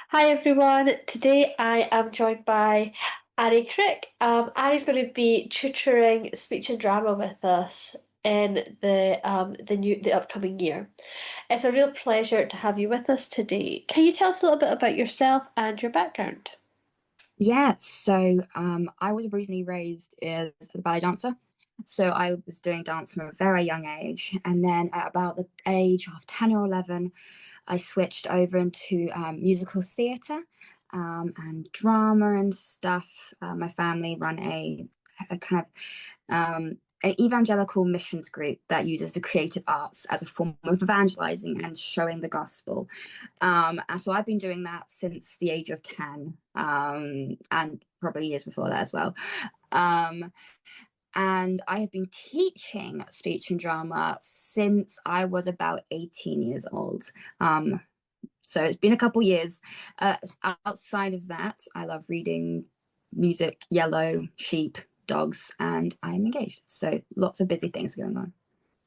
Hi everyone. Today I am joined by Ari Crick. Ari's going to be tutoring speech and drama with us in the upcoming year. It's a real pleasure to have you with us today. Can you tell us a little bit about yourself and your background? I was originally raised as a ballet dancer. So I was doing dance from a very young age. And then at about the age of 10 or 11, I switched over into musical theatre and drama and stuff. My family run a kind of an evangelical missions group that uses the creative arts as a form of evangelizing and showing the gospel. And so I've been doing that since the age of 10, and probably years before that as well. Um, and I have been teaching speech and drama since I was about 18 years old. So it's been a couple years. Outside of that, I love reading music, yellow, sheep, dogs, and I'm engaged. So lots of busy things going on.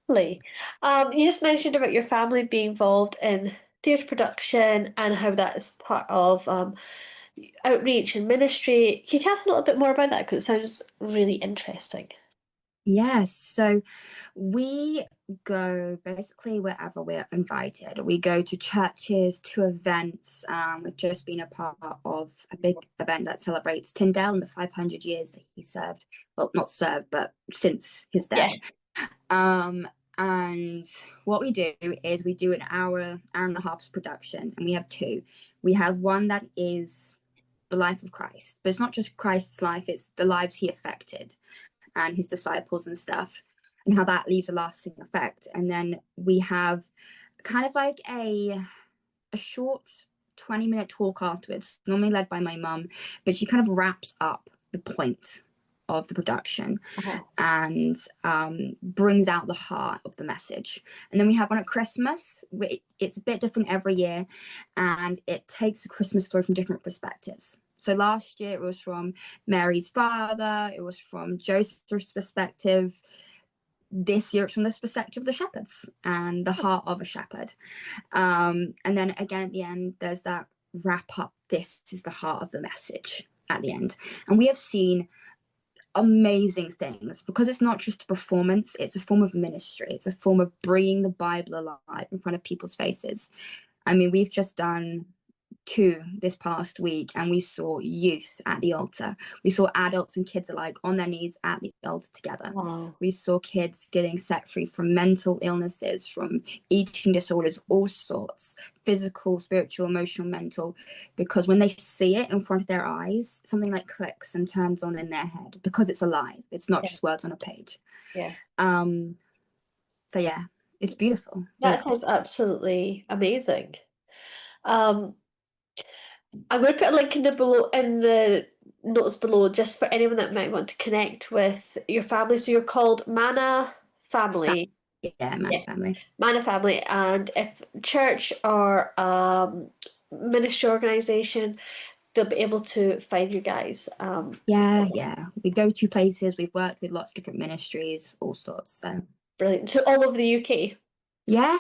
Lovely. You just mentioned about your family being involved in theatre production and how that is part of outreach and ministry. Can you tell us a little bit more about that? Because it sounds really interesting. Yes, so we go basically wherever we're invited. We go to churches, to events. We've just been a part of a big event that celebrates Tyndale and the 500 years that he served. Well, not served, but since his Yeah. death. Um, and what we do is we do an hour and a half's production, and we have two. We have one that is the life of Christ, but it's not just Christ's life, it's the lives he affected and his disciples and stuff, and how that leaves a lasting effect. And then we have kind of like a short 20-minute talk afterwards, normally led by my mum, but she kind of wraps up the point of the production Uh-huh. and brings out the heart of the message. And then we have one at Christmas. It's a bit different every year, and it takes a Christmas story from different perspectives. So last year it was from Mary's father, it was from Joseph's perspective. This year it's from the perspective of the shepherds and the heart of a shepherd. And then again at the end, there's that wrap up. This is the heart of the message at the end. And we have seen amazing things because it's not just a performance, it's a form of ministry, it's a form of bringing the Bible alive in front of people's faces. I mean, we've just done two this past week, and we saw youth at the altar. We saw adults and kids alike on their knees at the altar together. Wow. We saw kids getting set free from mental illnesses, from eating disorders, all sorts, physical, spiritual, emotional, mental, because when they see it in front of their eyes, something like clicks and turns on in their head because it's alive. It's not Yeah. just words on a page. Yeah. Um, so yeah, it's beautiful, That beautiful. sounds absolutely amazing. Um, I'm going to put a link in the notes below just for anyone that might want to connect with your family. So you're called Mana Family. Yeah, Yeah. man, family. Mana Family. And if church or ministry organization, they'll be able to find you guys. Yeah. We go to places, we've worked with lots of different ministries, all sorts. So Brilliant. So all over the UK. yeah,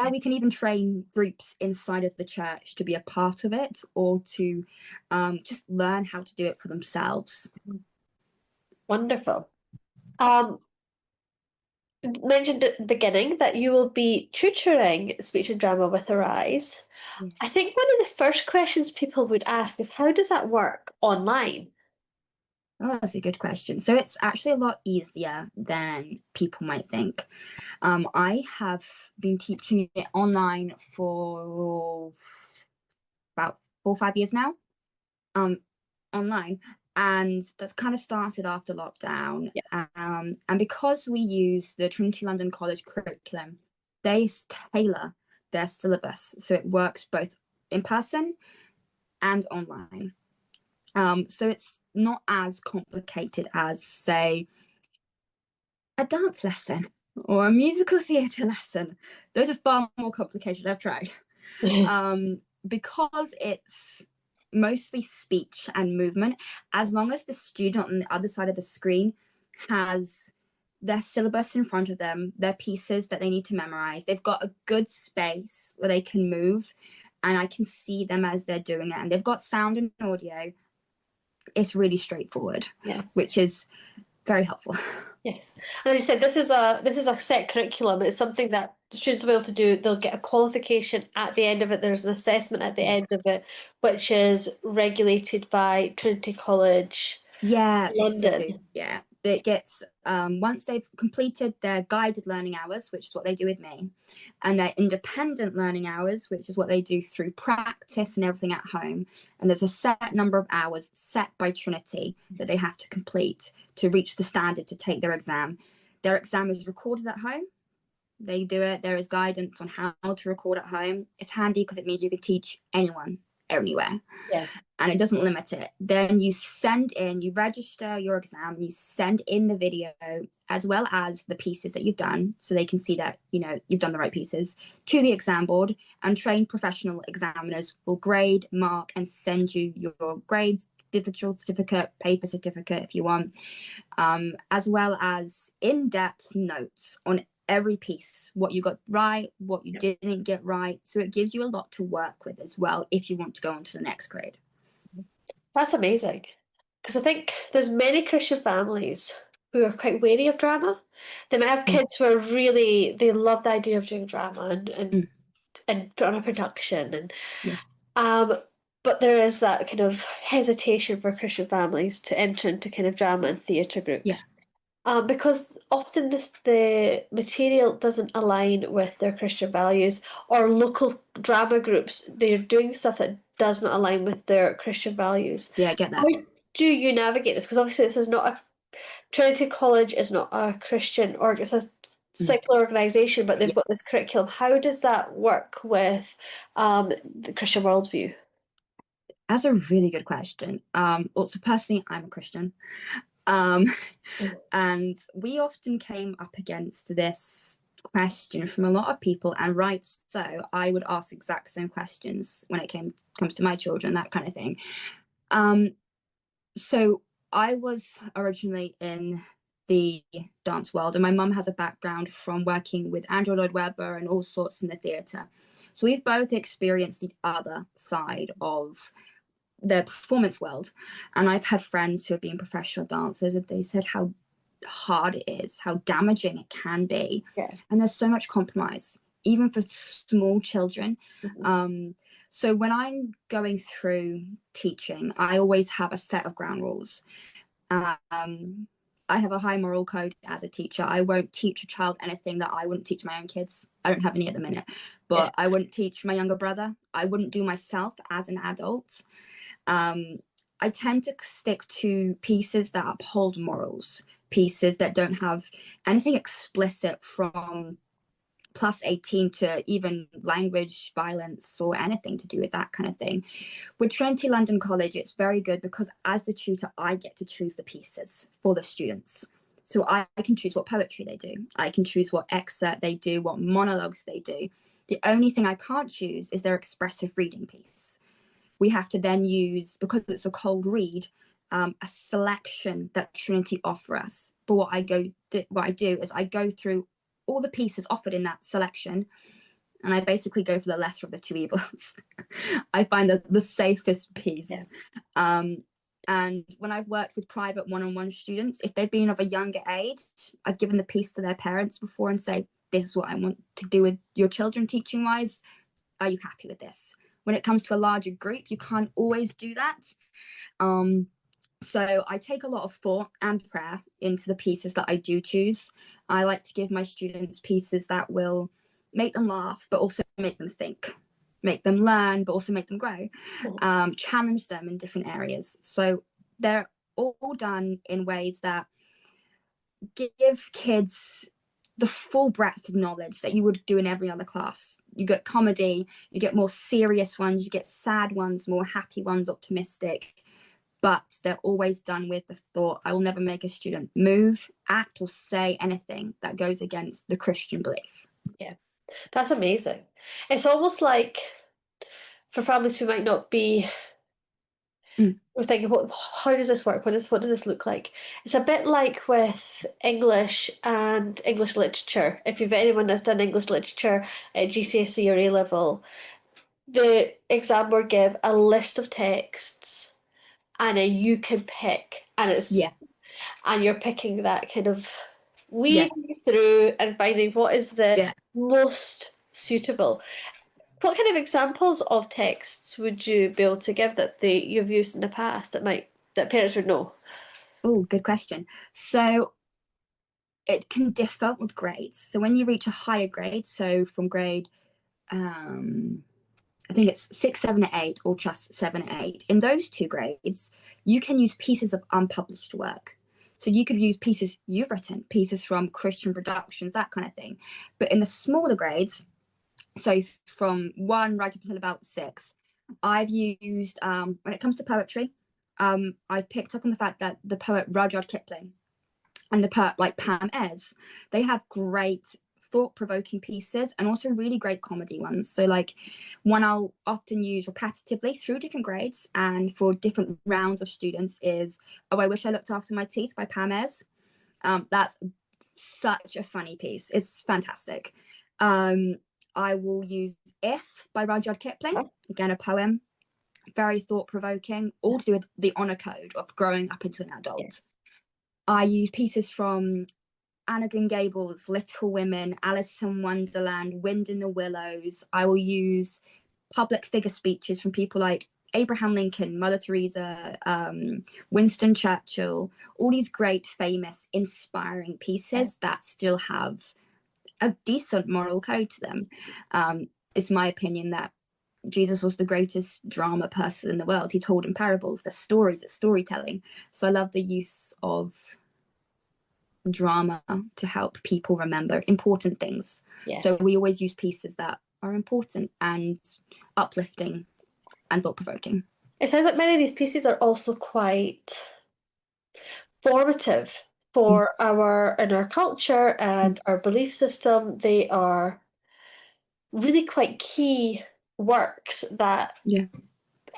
we can even train groups inside of the church to be a part of it or to just learn how to do it for themselves. Wonderful. Um, mentioned at the beginning that you will be tutoring speech and drama with Arise. Yeah. I think one of the first questions people would ask is how does that work online? Oh, that's a good question. So it's actually a lot easier than people might think. I have been teaching it online for about 4 or 5 years now. Um, Online, and that's kind of started after lockdown. Yeah. And because we use the Trinity London College curriculum, they tailor their syllabus so it works both in person and online. So it's not as complicated as, say, a dance lesson or a musical theatre lesson. Those are far more complicated. I've tried. Because it's mostly speech and movement, as long as the student on the other side of the screen has their syllabus in front of them, their pieces that they need to memorize, they've got a good space where they can move and I can see them as they're doing it, and they've got sound and audio. It's really straightforward, Yeah. which is very helpful. Yes. And as you said, this is a set curriculum. It's something that students will be able to do. They'll get a qualification at the end of it. There's an assessment at the Yeah. end of it, which is regulated by Trinity College Yeah, so London. yeah, it gets once they've completed their guided learning hours, which is what they do with me, and their independent learning hours, which is what they do through practice and everything at home. And there's a set number of hours set by Trinity that they have to complete to reach the standard to take their exam. Their exam is recorded at home. They do it. There is guidance on how to record at home. It's handy because it means you can teach anyone, anywhere, Yeah. and it doesn't limit it. Then you register your exam, and you send in the video as well as the pieces that you've done so they can see that, you've done the right pieces to the exam board, and trained professional examiners will grade, mark, and send you your grades, digital certificate, paper certificate if you want, as well as in-depth notes on every piece, what you got right, what you didn't get right. So it gives you a lot to work with as well if you want to go on to the next grade. That's amazing. Because I think there's many Christian families who are quite wary of drama. They might have Mm, kids who are really, they love the idea of doing drama and mm, and put on a production and yeah, um but there is that kind of hesitation for Christian families to enter into kind of drama and theatre yeah, groups. Because often the material doesn't align with their Christian values, or local drama groups, they're doing stuff that does not align with their Christian values. yeah, I get How that. do you navigate this? Because obviously this is not a Trinity College is not a Christian or it's a Mm, secular organization, but they've yeah, got this curriculum. How does that work with the Christian worldview? that's a really good question. Also, personally, I'm a Christian. Um, and we often came up against this question from a lot of people, and right so I would ask exact same questions when it comes to my children, that kind of thing. Um, so I was originally in the dance world, and my mum has a background from working with Andrew Lloyd Webber and all sorts in the theatre. So we've both experienced the other side of the performance world. And I've had friends who have been professional dancers, and they said how hard it is, how damaging it can be. Yeah. And there's so much compromise, even for small children. Mhm. So when I'm going through teaching, I always have a set of ground rules. Um, I have a high moral code as a teacher. I won't teach a child anything that I wouldn't teach my own kids. I don't have any at the minute, Yeah. but I wouldn't teach my younger brother. I wouldn't do myself as an adult. Um, I tend to stick to pieces that uphold morals, pieces that don't have anything explicit from +18 to even language, violence, or anything to do with that kind of thing. With Trinity London College, it's very good because as the tutor, I get to choose the pieces for the students. So I can choose what poetry they do. I can choose what excerpt they do, what monologues they do. The only thing I can't choose is their expressive reading piece. We have to then use, because it's a cold read, a selection that Trinity offer us. But what I do is I go through all the pieces offered in that selection, and I basically go for the lesser of the two evils. I find the safest Yeah. piece. And when I've worked with private one-on-one students, if they've been of a younger age, I've given the piece to their parents before and say, this is what I want to do with your children teaching wise. Are you happy with this? When it comes to a larger group, you can't always do that. So I take a lot of thought and prayer into the pieces that I do choose. I like to give my students pieces that will make them laugh, but also make them think, make them learn, but also make them grow, challenge them in different areas. So they're all done in ways that give kids the full breadth of knowledge that you would do in every other class. You get comedy, you get more serious ones, you get sad ones, more happy ones, optimistic. But they're always done with the thought, I will never make a student move, act, or say anything that goes against the Christian belief. Yeah. That's amazing. It's almost like for families who might not be Mm, we're thinking, how does this work? What does this look like? It's a bit like with English and English literature. If you've anyone that's done English literature at GCSE or A level, the exam will give a list of texts, and then you can pick, and Yeah, you're picking that kind of yeah, weeding through and finding what is the yeah. most suitable. What kind of examples of texts would you be able to give that you've used in the past that parents would know? Oh, good question. So it can differ with grades. So when you reach a higher grade, so from grade um I think it's 6, 7, and 8, or just 7 and 8. In those two grades, you can use pieces of unpublished work. So you could use pieces you've written, pieces from Christian productions, that kind of thing. But in the smaller grades, so from 1 right up until about 6, I've used, when it comes to poetry, I've picked up on the fact that the poet Rudyard Kipling and the poet like Pam Ayres, they have great thought-provoking pieces and also really great comedy ones. So like one I'll often use repetitively through different grades and for different rounds of students is "Oh, I Wish I Looked After My Teeth" by Pam Ayres. That's such a funny piece. It's fantastic. um I will use "If" by Rudyard Kipling, again a poem, very thought-provoking, all to do with the honor code of growing up into an Yeah. adult. I use pieces from Anna Green Gables, Little Women, Alice in Wonderland, Wind in the Willows. I will use public figure speeches from people like Abraham Lincoln, Mother Teresa, Winston Churchill, all these great, famous, inspiring Yeah. pieces that still have a decent moral code to them. It's my opinion that Jesus was the greatest drama person in the world. He told in parables, the stories, the storytelling. So I love the use of drama to help people remember important things. Yeah. So we always use pieces that are important and uplifting and thought provoking. It sounds like many of these pieces are also quite formative for our culture and our belief system. They are really quite key works that, Yeah.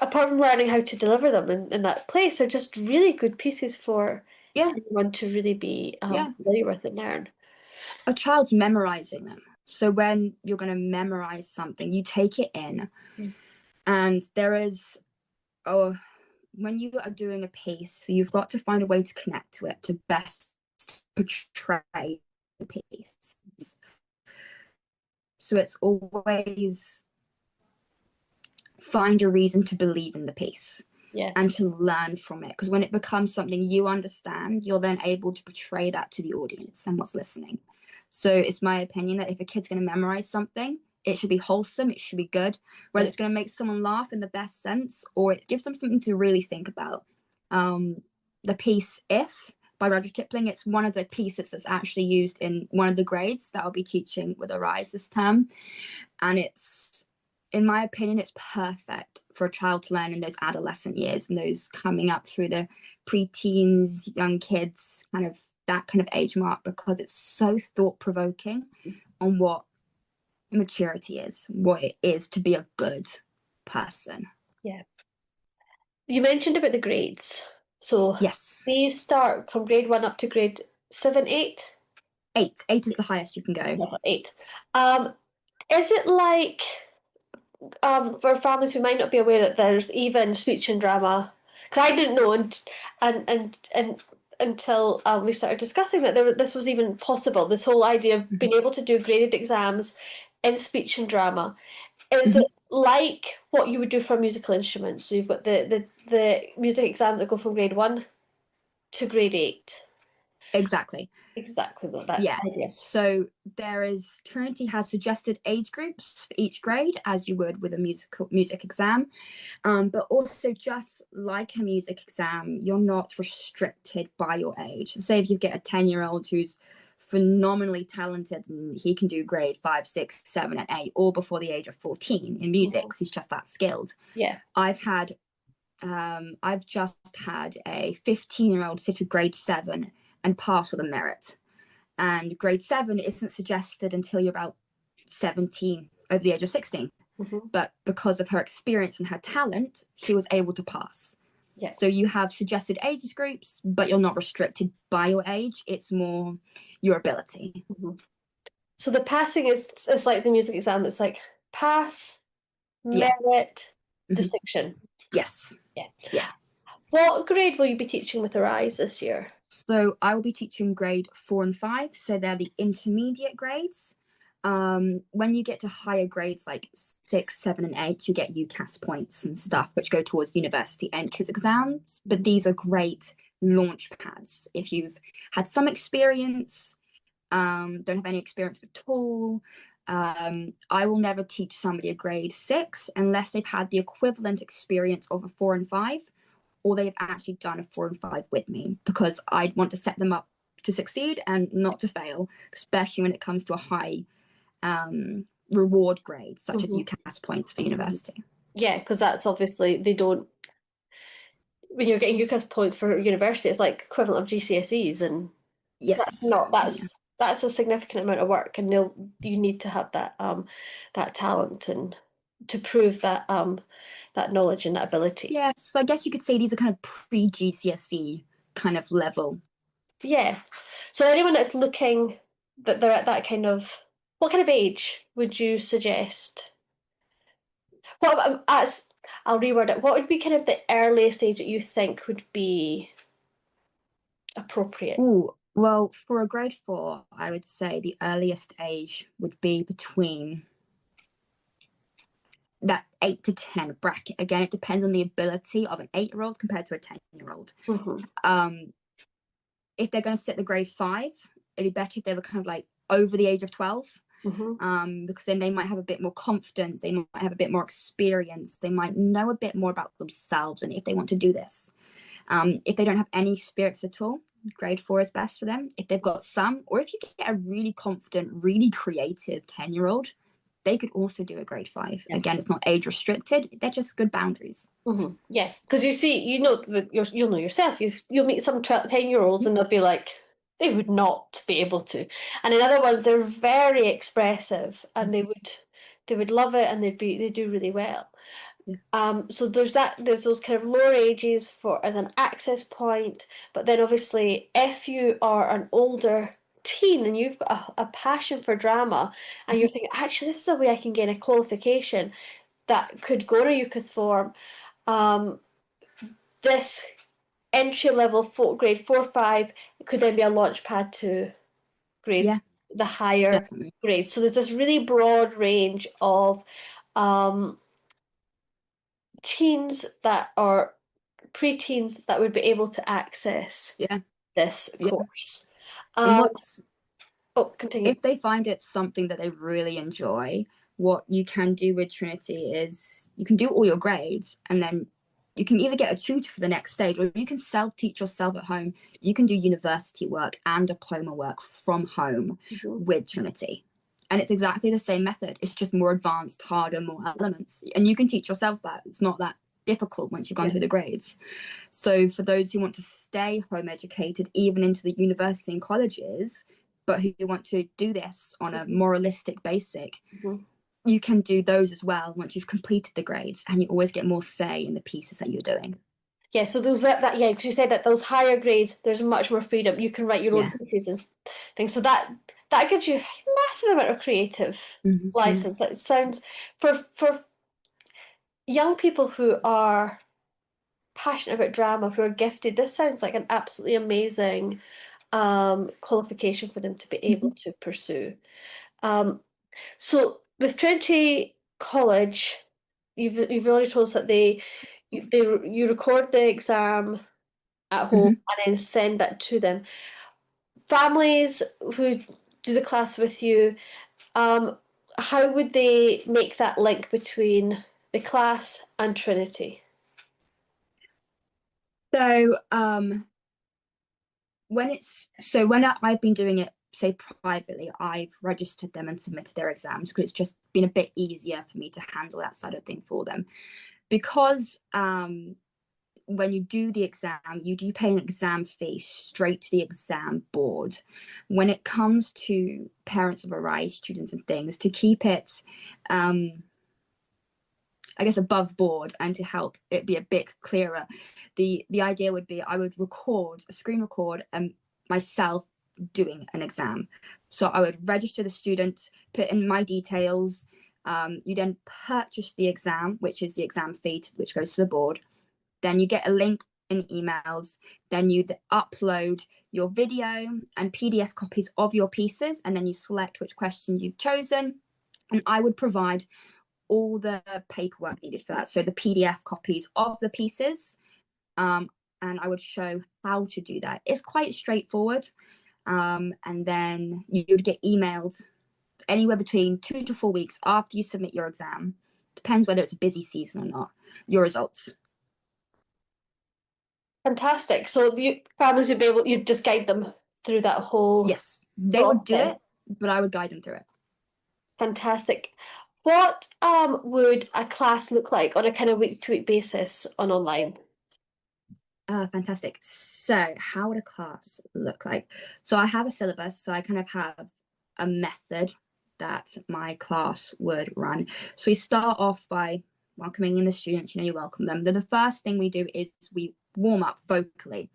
apart from learning how to deliver them in that place, are just really good pieces for Yeah. anyone to really be Yeah. familiar with and learn. A child's memorizing them. So when you're going to memorize something, you take it in. Mm. And there is, oh, when you are doing a piece, you've got to find a way to connect to it to best portray the piece. So it's always find a reason to believe in the piece Yeah. and to learn from it. Because when it becomes something you understand, you're then able to portray that to the audience and what's listening. So it's my opinion that if a kid's going to memorize something, it should be wholesome, it should be good, whether Yeah. it's going to make someone laugh in the best sense or it gives them something to really think about. The piece "If" by Rudyard Kipling, it's one of the pieces that's actually used in one of the grades that I'll be teaching with Arise this term. And it's, in my opinion, it's perfect for a child to learn in those adolescent years and those coming up through the pre-teens, young kids, kind of that kind of age mark, because it's so thought-provoking on what maturity is, what it is to be a good person. Yeah. You mentioned about the grades. So Yes. these start from grade one up to grade seven, eight? 8 is the highest you can go. No, eight. Um, is it like for families who might not be aware that there's even speech and drama? Because I didn't know and until we started discussing that this was even possible. This whole idea of being Mm-hmm. able to do graded exams in speech and drama. Is Mm-hmm. it like what you would do for a musical instrument? So you've got the music exams that go from grade one to grade eight. Exactly. Exactly what that Yeah. idea. So Trinity has suggested age groups for each grade, as you would with a music exam. But also, just like a music exam, you're not restricted by your age. Say if you get a 10-year-old who's phenomenally talented and he can do grade 5, 6, 7, and 8, all before the age of 14 in music Mhm. because he's just that skilled. Yeah. I've just had a 15-year-old sit with grade 7 and pass with a merit. And grade 7 isn't suggested until you're about 17, over the age of 16. Hmm. But because of her experience and her talent, she was able to pass. Yeah. So you have suggested age groups, but you're not restricted by your age. It's more your ability. Hmm. So the passing is it's like the music exam. It's like pass, Yeah. merit, Hmm. distinction. Yes. Yeah. Yeah. What grade will you be teaching with Arise this year? So I will be teaching grade 4 and 5. So they're the intermediate grades. When you get to higher grades like 6, 7, and 8, you get UCAS points and stuff, which go towards university entrance exams. But these are great launch pads. If you've had some experience, don't have any experience at all, I will never teach somebody a grade 6 unless they've had the equivalent experience of a 4 and 5, or they've actually done a 4 and 5 with me, because I want to set them up to succeed and not to fail, especially when it comes to a high reward grade, such as Hmm. UCAS points for university. Yeah, because that's obviously they don't. When you're getting UCAS points for university, it's like equivalent of GCSEs, and so that's Yes. not Yeah. that's a significant amount of work, and you need to have that talent and to prove that knowledge and that ability. Yeah. So I guess you could say these are kind of pre-GCSE kind of level. Yeah. So anyone that's looking that they're at that kind of what kind of age would you suggest? Well, I'll reword it. What would be kind of the earliest age that you think would be appropriate? Ooh, well, for a grade 4, I would say the earliest age would be between that 8 to 10 bracket. Again, it depends on the ability of an 8-year-old compared to a 10-year-old. Hmm. Um, if they're going to sit the grade 5, it'd be better if they were kind of like over the age of 12, Hmm. because then they might have a bit more confidence, they might have a bit more experience, they might know a bit more about themselves and if they want to do this. If they don't have any spirits at all, grade 4 is best for them. If they've got some, or if you get a really confident, really creative 10-year-old, they could also do a grade 5. Yeah. Again, it's not age restricted, they're just good boundaries. Hmm. Yeah, because you see, you'll know yourself. You'll meet some 10-year-olds and they'll be like, they would not be able to. And in other ones, they're very expressive and they would love it and they do really well. Yeah. So there's those kind of lower ages for as an access point, but then obviously if you are an older teen and you've got a passion for drama and you're thinking, actually, this is a way I can gain a qualification that could go to UCAS form, um, this entry level grade 4 5 could then be a launch pad to Yeah, grades the higher definitely. grades. So there's this really broad range of um, teens that are preteens that would be able to access Yeah, this yeah. course. And Um, what's oh, continue. if they find it something that they really enjoy, what you can do with Trinity is you can do all your grades, and then you can either get a tutor for the next stage, or you can self-teach yourself at home. You can do university work and diploma work from home Mhm. with Trinity. And it's exactly the same method. It's just more advanced, harder, more elements. And you can teach yourself that. It's not that difficult once you've gone Yeah. through the grades. So for those who want to stay home educated, even into the university and colleges, but who want to do this on a Mhm. moralistic basic, Mhm. you can do those as well once you've completed the grades, and you always get more say in the pieces that you're doing. Yeah, so those that yeah, because you said that those higher grades, there's much more freedom. You can write your own Yeah. pieces and things. So that gives you a massive amount of creative Mm-hmm. license. That sounds for young people who are passionate about drama, who are gifted, this sounds like an absolutely amazing qualification for them to be able Mm-hmm. to pursue. Um, so with Trinity College, you've already told us that you record the exam at home Mm-hmm. and then send that to them. Families who do the class with you, um, how would they make that link between the class and Trinity? So when I've been doing it, say privately, I've registered them and submitted their exams because it's just been a bit easier for me to handle that side of thing for them. Because when you do the exam, you do pay an exam fee straight to the exam board. When it comes to parents of Arise students and things, to keep it, I guess, above board and to help it be a bit clearer, the idea would be I would record a screen record and myself doing an exam. So I would register the student, put in my details, You then purchase the exam, which is the exam fee, which goes to the board. Then you get a link in emails. Then you upload your video and PDF copies of your pieces, and then you select which questions you've chosen. And I would provide all the paperwork needed for that. So the PDF copies of the pieces, and I would show how to do that. It's quite straightforward. And then you'd get emailed anywhere between 2 to 4 weeks after you submit your exam. Depends whether it's a busy season or not, your results. Fantastic. So the families would be able, you'd just guide them through that whole Yes, they would do process. it, but I would guide them through it. Fantastic. What would a class look like on a kind of week-to-week basis on online? Fantastic. So, how would a class look like? So, I have a syllabus, so I kind of have a method that my class would run. So, we start off by welcoming in the students. You welcome them. The first thing we do is we warm up vocally.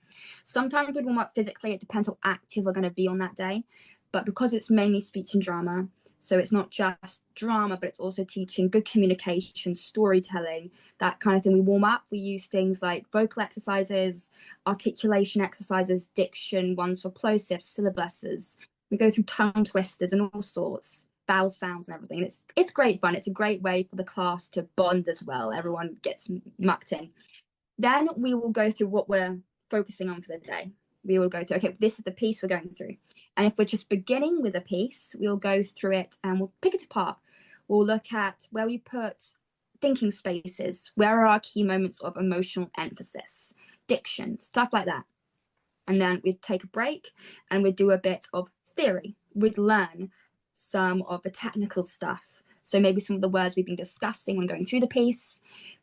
Sometimes we warm up physically. It depends how active we're going to be on that day. But because it's mainly speech and drama, so it's not just drama, but it's also teaching good communication, storytelling, that kind of thing. We warm up. We use things like vocal exercises, articulation exercises, diction, ones for plosives, syllabuses. We go through tongue twisters and all sorts, vowel sounds and everything. And it's great fun. It's a great way for the class to bond as well. Everyone gets mucked in. Then we will go through what we're focusing on for the day. We will go through, okay, this is the piece we're going through. And if we're just beginning with a piece, we'll go through it and we'll pick it apart. We'll look at where we put thinking spaces, where are our key moments of emotional emphasis, diction, stuff like that. And then we'd take a break and we'd do a bit of theory. We'd learn some of the technical stuff. So maybe some of the words we've been discussing when going through the piece.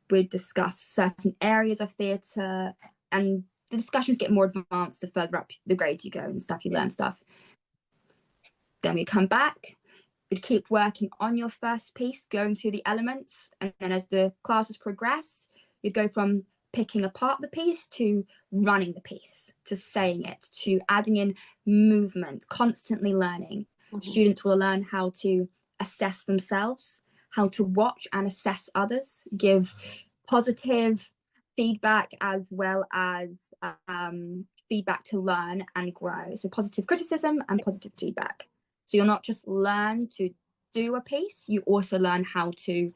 We'd discuss certain areas of theatre, and the discussions get more advanced the further up the grade you go and stuff, you learn stuff. Then we come back, we'd keep working on your first piece, going through the elements, and then as the classes progress, you'd go from picking apart the piece to running the piece, to saying it, to adding in movement, constantly learning. Students will learn how to assess themselves, how to watch and assess others, give positive feedback as well as feedback to learn and grow. So positive criticism and positive feedback. So you'll not just learn to do a piece, you also learn how to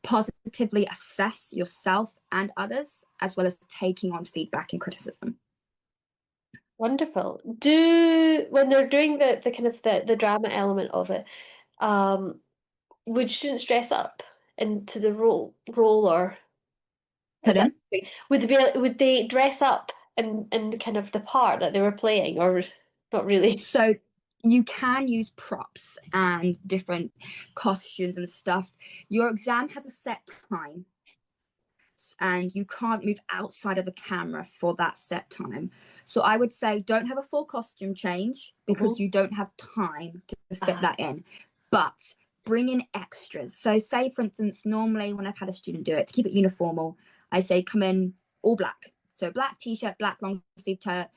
positively assess yourself and others, as well as taking on feedback and criticism. Wonderful. When they're doing the kind of the drama element of it, would students dress up into the role or is that Pardon? would they dress up in kind of the part that they were playing or not really? So you can use props and different costumes and stuff. Your exam has a set time and you can't move outside of the camera for that set time. So I would say don't have a full costume change because you don't have time to fit that in. But bring in extras. So say, for instance, normally when I've had a student do it, to keep it uniformal, I say come in all black. So black t-shirt, black long sleeve shirt,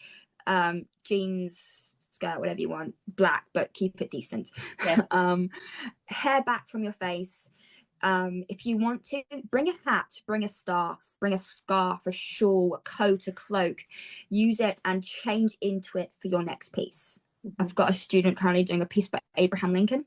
jeans, skirt, whatever you want, black, but keep it decent. Yeah. Hair back from your face. If you want to, bring a hat, bring a staff, bring a scarf, a shawl, a coat, a cloak. Use it and change into it for your next piece. I've got a student currently doing a piece by Abraham Lincoln,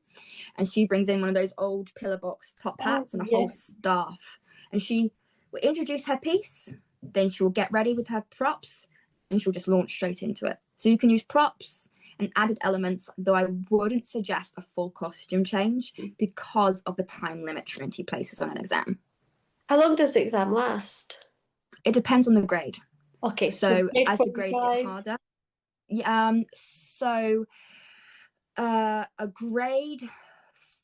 and she brings in one of those old pillar box top hats and a whole staff. And she will introduce her piece, then she will get ready with her props, and she'll just launch straight into it. So you can use props and added elements, though I wouldn't suggest a full costume change because of the time limit Trinity places on an exam. How long does the exam last? It depends on the grade. Okay, so So grade as the grades get 45. harder, a grade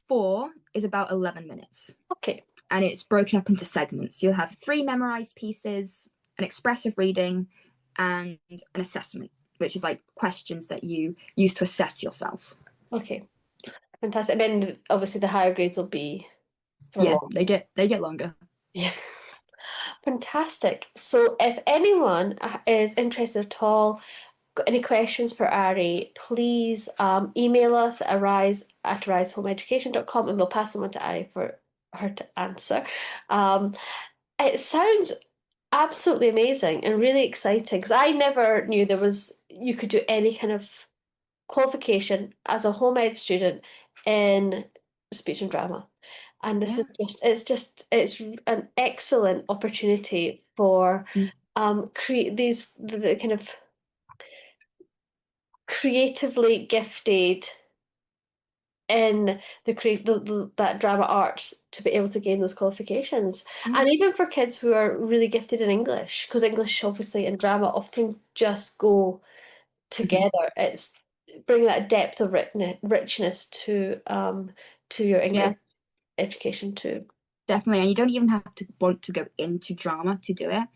4 is about 11 minutes. Okay. And it's broken up into segments. You'll have 3 memorized pieces, an expressive reading, and an assessment, which is like questions that you use to assess yourself. Okay. Fantastic. And then obviously the higher grades will be for Yeah, long. they get longer. Yeah. Fantastic. So if anyone is interested at all, got any questions for Ari, please email us at arise@arisehomeeducation.com and we'll pass them on to Ari for her to answer. Um, it sounds absolutely amazing and really exciting because I never knew you could do any kind of qualification as a home ed student in speech and drama. And this is Yeah. it's an excellent opportunity for Mm. create the kind of creatively gifted in that drama arts to be able to gain those qualifications. Yeah. And even for kids who are really gifted in English, because English obviously and drama often just go Mhm. together. It's bringing that depth of richness to your Yeah, English education too. definitely. And you don't even have to want to go into drama to do it.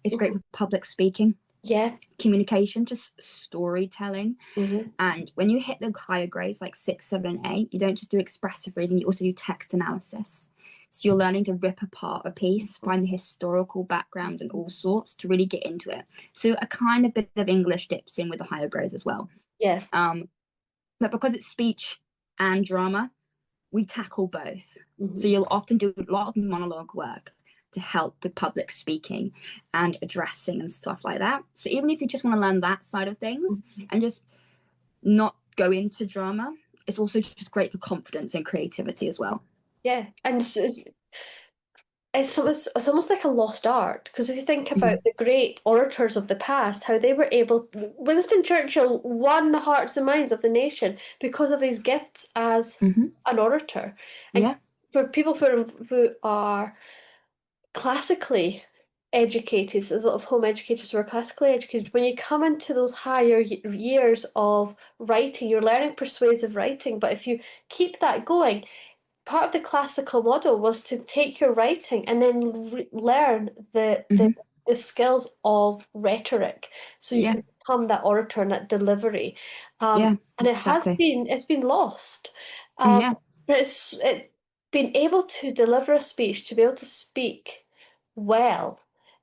It's great Mhm. for public speaking, Yeah. communication, just storytelling. Hmm. And when you hit the higher grades, like 6, 7, 8, you don't just do expressive reading, you also do text analysis. So you're learning to rip apart a piece, find the historical backgrounds and all sorts to really get into it. So a kind of bit of English dips in with the higher grades as well. Yeah. Um, but because it's speech and drama, we tackle both. So Hmm. you'll often do a lot of monologue work to help with public speaking and addressing and stuff like that. So even if you just want to learn that side of things and just not go into drama, it's also just great for confidence and creativity as well. Yeah. And it's almost like a lost art because if you think about Mm-hmm. the great orators of the past, how they were able, Winston Churchill won the hearts and minds of the nation because of his gifts as Mm-hmm. an orator. And Yeah. for people who are classically educated, so there's a lot of home educators who are classically educated, when you come into those higher years of writing, you're learning persuasive writing, but if you keep that going, part of the classical model was to take your writing and then learn Mm-hmm. the skills of rhetoric, so you Yeah. can become that orator and that delivery. Yeah. And it has Exactly. it's been lost. Yeah. But being able to deliver a speech, to be able to speak well,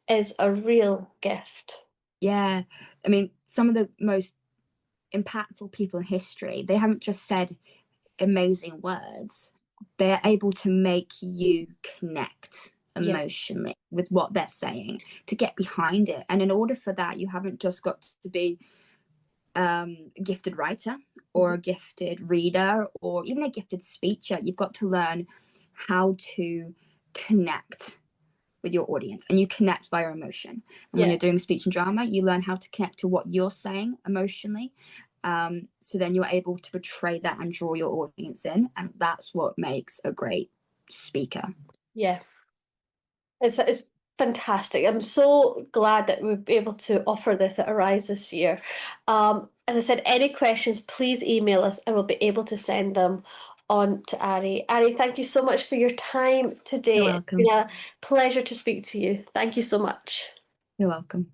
is a real gift. Yeah. I mean, some of the most impactful people in history, they haven't just said amazing words, they're able to make you connect Yeah. emotionally with what they're saying to get behind it. And in order for that, you haven't just got to be a gifted writer or Mhm. a gifted reader or even a gifted speaker. You've got to learn how to connect with your audience, and you connect via emotion. And when Yeah. you're doing speech and drama, you learn how to connect to what you're saying emotionally. So then you're able to portray that and draw your audience in, and that's what makes a great speaker. Yeah. It's fantastic. I'm so glad that we'll be able to offer this at Arise this year. As I said, any questions, please email us and we'll be able to send them on to Ari. Ari, thank you so much for your time You're today. It's been welcome. a pleasure to speak to you. Thank you so much. You're welcome.